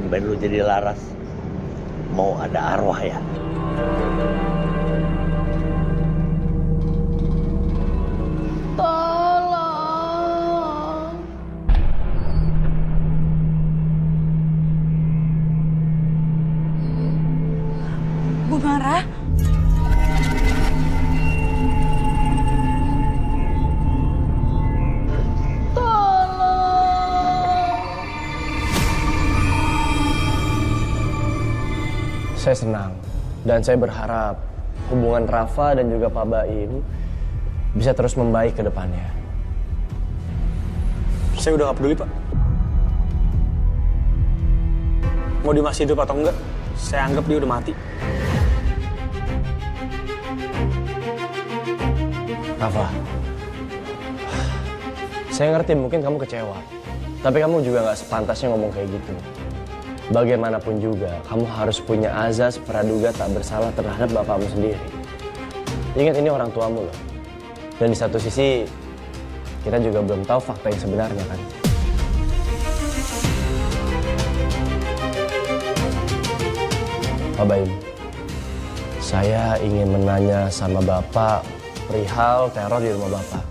tumben lu jadi laras. Mau ada arwah ya? Tolong. Bu Mara? Saya senang dan saya berharap hubungan Rafa dan juga Pak Baim bisa terus membaik ke depannya. Saya udah gak peduli, Pak. Mau dia masih hidup atau enggak, saya anggap dia udah mati. Rafa, saya ngerti mungkin kamu kecewa, tapi kamu juga gak sepantasnya ngomong kayak gitu. Bagaimanapun juga, kamu harus punya azas praduga tak bersalah terhadap bapakmu sendiri. Ingat ini orang tuamu loh. Dan di satu sisi, kita juga belum tahu fakta yang sebenarnya kan. Pak Baim, saya ingin menanya sama Bapak perihal teror di rumah Bapak.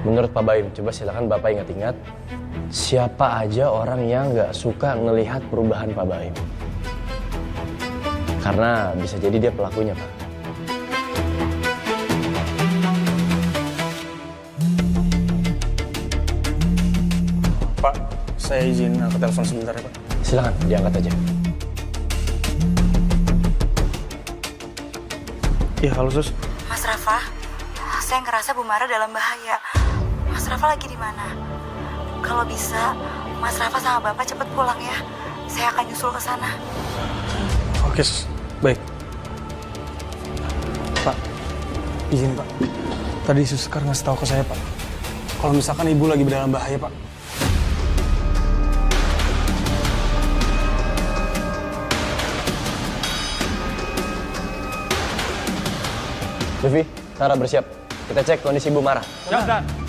Menurut Pak Baim, coba silakan Bapak ingat-ingat, siapa aja orang yang nggak suka ngelihat perubahan Pak Baim? Karena bisa jadi dia pelakunya, Pak. Pak, saya izin angkat telepon sebentar ya, Pak. Silakan, diangkat aja. Iya, halo Sus. Mas Rafa, saya ngerasa Bu Mara dalam bahaya. Mas Rafa lagi di mana? Kalau bisa, Mas Rafa sama Bapak cepet pulang ya. Saya akan nyusul ke sana. Oke, Sus. Baik. Pak, izin Pak. Tadi Sus Sekar ngasih tahu ke saya, Pak. Kalau misalkan Ibu lagi dalam bahaya, Pak. Devi, Tara bersiap. Kita cek kondisi Bu Mara. Siap, Dan.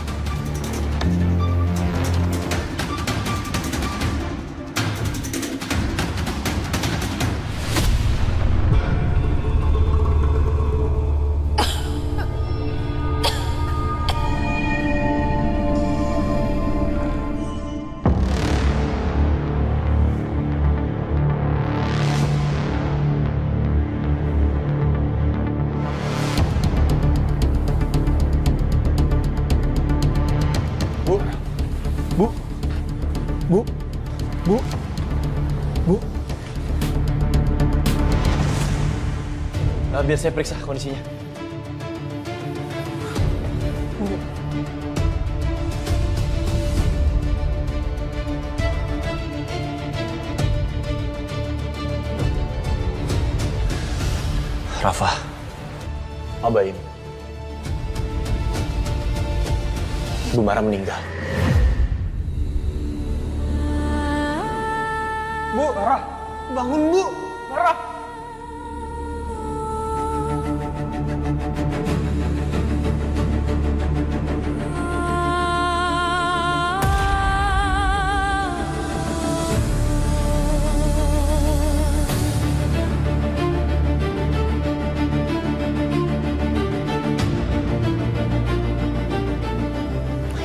Bu. Bu. Bu. Bu. Biar saya periksa kondisinya. Rafa, Pak Baim, Bu Mara meninggal. Bu, Mara. Bangun, Bu. Mara.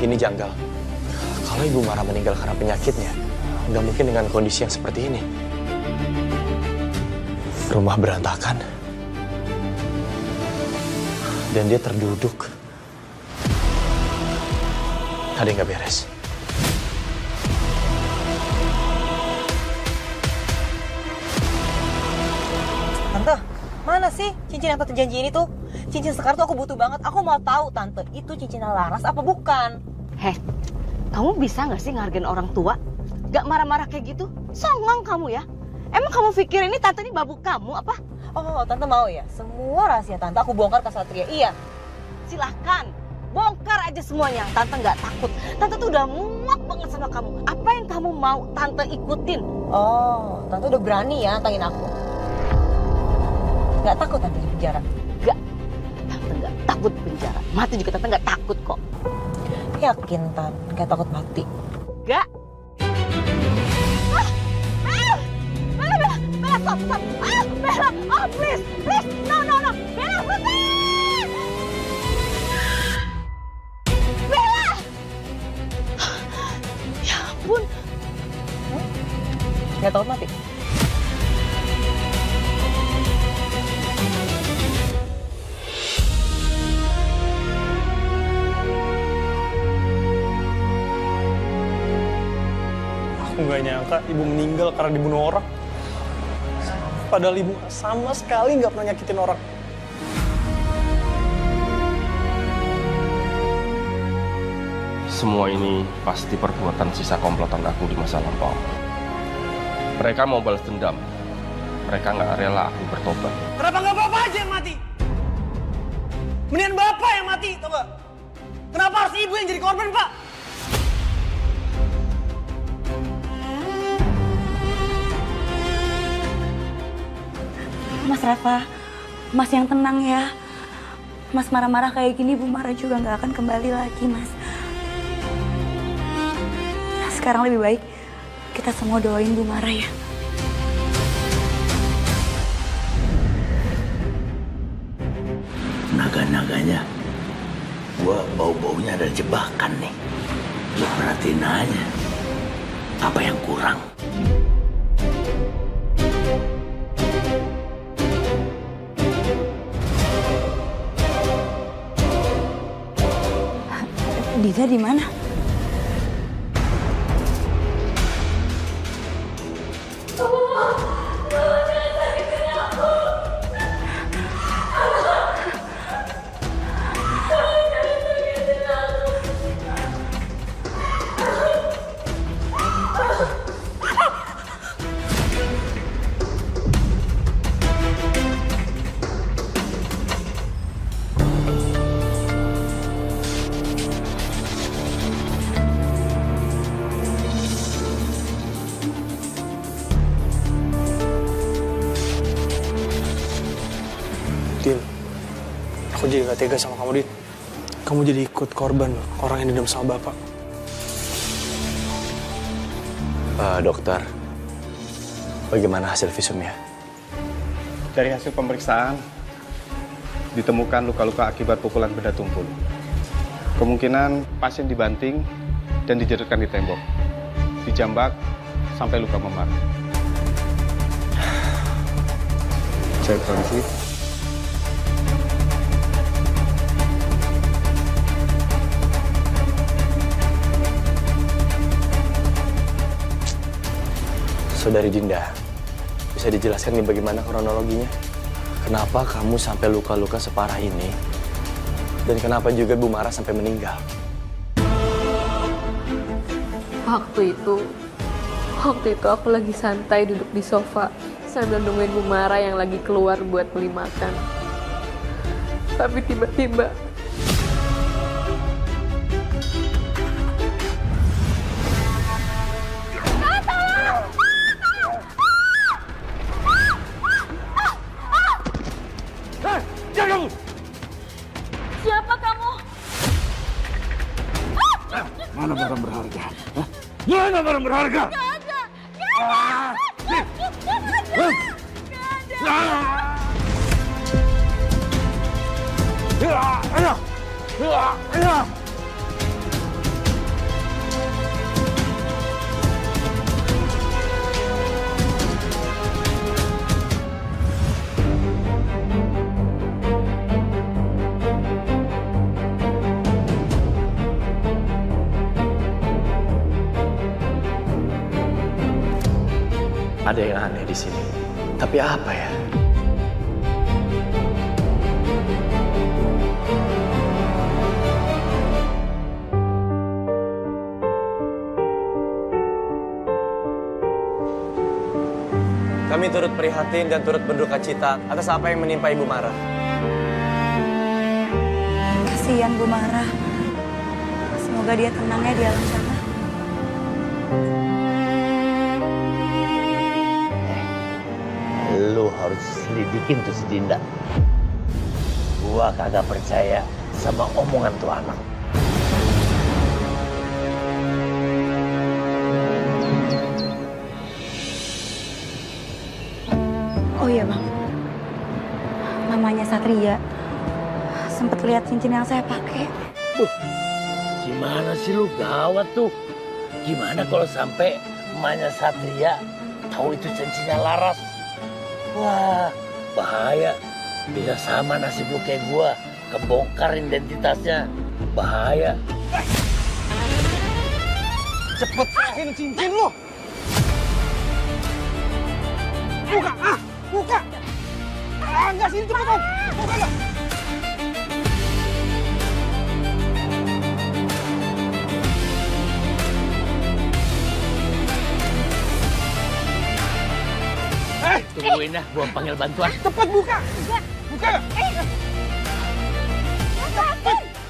Ini janggal. Kalau Ibu Mara meninggal karena penyakitnya, nggak mungkin dengan kondisi yang seperti ini. Rumah berantakan. Dan dia terduduk. Ada yang nggak beres. Tante, mana sih cincin yang tante janji ini tuh? Cincin Sekar tuh aku butuh banget. Aku mau tahu tante, itu cincinnya Laras apa bukan? Heh, kamu bisa nggak sih ngehargain orang tua? Gak marah-marah kayak gitu? Songong kamu ya? Emang kamu pikir ini tante ini babu kamu apa? Oh, tante mau ya? Semua rahasia tante aku bongkar ke Satria, iya? Silahkan, bongkar aja semuanya. Tante nggak takut. Tante tuh udah muak banget sama kamu. Apa yang kamu mau tante ikutin? Oh, tante udah berani ya nantangin aku? Gak takut tante di penjara? Gak, tante nggak takut penjara. Mati juga tante nggak takut kok. Yakin tante, gak takut mati? Gak. Ah, stop. Ah, Bella, oh please, no. Bella, berhenti! Bella! Ya ampun. Nggak tahu mati. Aku nggak nyangka ibu meninggal karena dibunuh orang. Padahal ibu sama sekali nggak pernah nyakitin orang. Semua ini pasti perbuatan sisa komplotan aku di masa lampau. Mereka mau balas dendam. Mereka nggak rela aku bertobat. Kenapa nggak bapak aja yang mati? Mendingan bapak yang mati, tau gak? Kenapa harus ibu yang jadi korban, Pak? Mas Rafa, Mas yang tenang ya. Mas marah-marah kayak gini, Bu Mara juga nggak akan kembali lagi, Mas. Sekarang lebih baik kita semua doain Bu Mara ya. Naga-naganya, gua bau-baunya ada jebakan nih. Lu perhatiin aja, apa yang kurang? Diza di mana? Din, aku jadi gak tega sama kamu, Din. Kamu jadi ikut korban orang yang dendam sama bapak. Dokter, bagaimana hasil visumnya? Dari hasil pemeriksaan, ditemukan luka-luka akibat pukulan benda tumpul. Kemungkinan pasien dibanting dan dijedotkan di tembok, dijambak sampai luka memar. Saya permisi. Saudari Dinda, bisa dijelaskan nih bagaimana kronologinya? Kenapa kamu sampai luka-luka separah ini? Dan kenapa juga Bu Mara sampai meninggal? Waktu itu aku lagi santai duduk di sofa sambil nungguin Bu Mara yang lagi keluar buat beli makan. Tapi tiba-tiba Siapa kamu? Mana barang berharga? Hah? Mana barang berharga? Gak ada! Gak ada! Ada yang aneh di sini. Tapi apa ya? Kami turut prihatin dan turut berduka cita atas apa yang menimpa Ibu Mara. Kasihan Bu Mara. Semoga dia tenang ya di alam sana. Lu harus selidikin tuh si Dinda. Gua kagak percaya sama omongan tuh anak. iya bang, mamanya Satria sempat lihat cincin yang saya pakai. Gimana sih lu, gawat tuh. Gimana kalau sampai emaknya Satria tahu itu cincinnya Laras? Wah, bahaya. Bisa sama nasib lu kayak gua, kebongkar identitasnya. Bahaya. Cepet serahin cincin lu! Buka! Buka! Enggak sini cepet dong! Buka enggak? Tungguin dah, gua panggil bantuan. Cepet buka! Buka!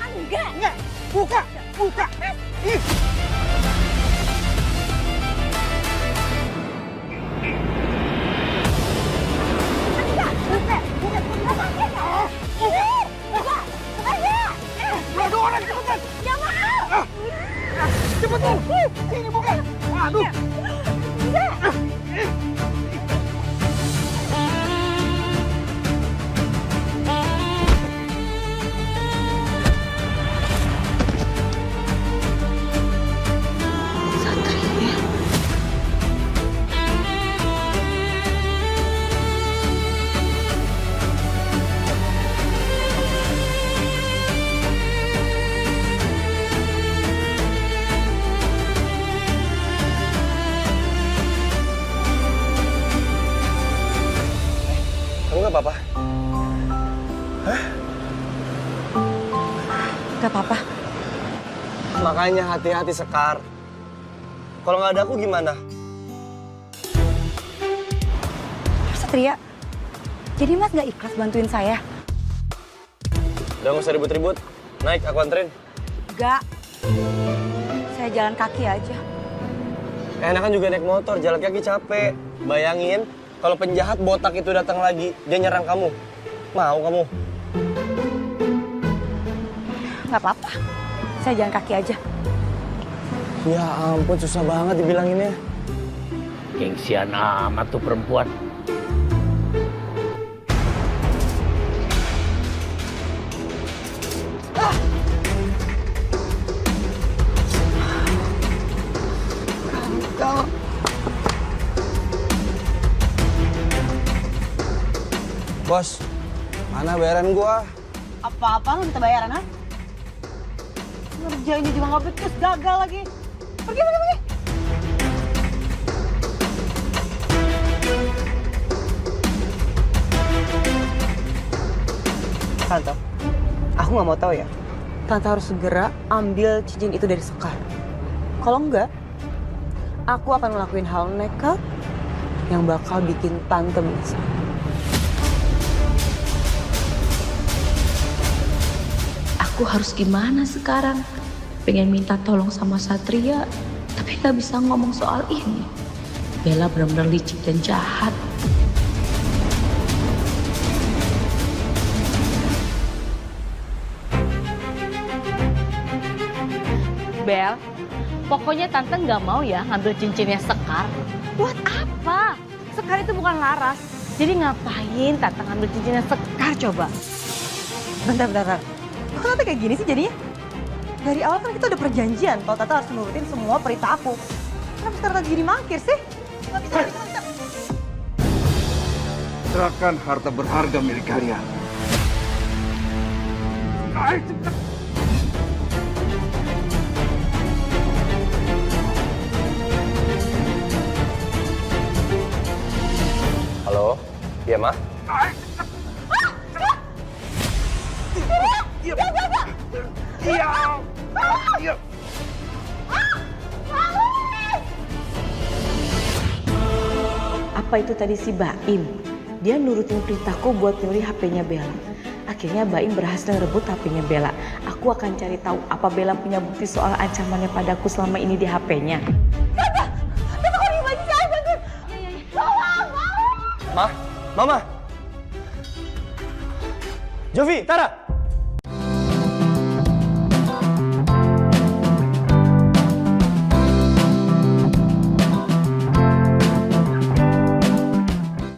Enggak! Buka! Buka! Ih! Cepet dong! Sini buka! Aduh! Kamu nggak apa-apa? Gak apa-apa. Makanya hati-hati Sekar. Kalau nggak ada aku gimana? Satria, jadi mas gak ikhlas bantuin saya? Udah nggak usah ribut-ribut. Naik, aku anterin. Gak. Saya jalan kaki aja. Enakan juga naik motor, jalan kaki capek. Bayangin, kalau penjahat botak itu datang lagi, dia nyerang kamu. Mau kamu? Gak apa-apa. Saya jalan kaki aja. Ya ampun, susah banget dibilanginnya. Gengsian amat tuh perempuan. Bos, mana bayaran gua? Apa-apa lu minta bayaran, ha? Ngerjainnya juga nggak becus, gagal lagi. Pergi. Tante, aku nggak mau tahu ya. Tante harus segera ambil cincin itu dari Sekar. Kalau enggak, aku akan ngelakuin hal nekat yang bakal bikin Tante menyesal. Aku harus gimana sekarang? Pengen minta tolong sama Satria, tapi gak bisa ngomong soal ini. Bella benar-benar licik dan jahat. Bel, pokoknya Tante nggak mau ya ngambil cincinnya Sekar. Buat apa? Sekar itu bukan Laras. Jadi ngapain Tante ngambil cincinnya Sekar coba? Bentar. Kok Tante kayak gini sih jadinya? Dari awal kan kita udah perjanjian kalau Tante harus nurutin semua perintah aku. Kenapa sekarang Tante gini mangkir sih? Nggak bisa. Serahkan harta berharga milik kalian. Ayo cepat. Halo? Iya, Ma? Iya. Apa itu tadi si Baim? Dia nurutin perintahku buat nyuri HP-nya Bella. Akhirnya Baim berhasil ngerebut HP-nya Bella. Aku akan cari tahu apa Bella punya bukti soal ancamannya padaku selama ini di HP-nya. Ma? Mama? Jovi, Tara!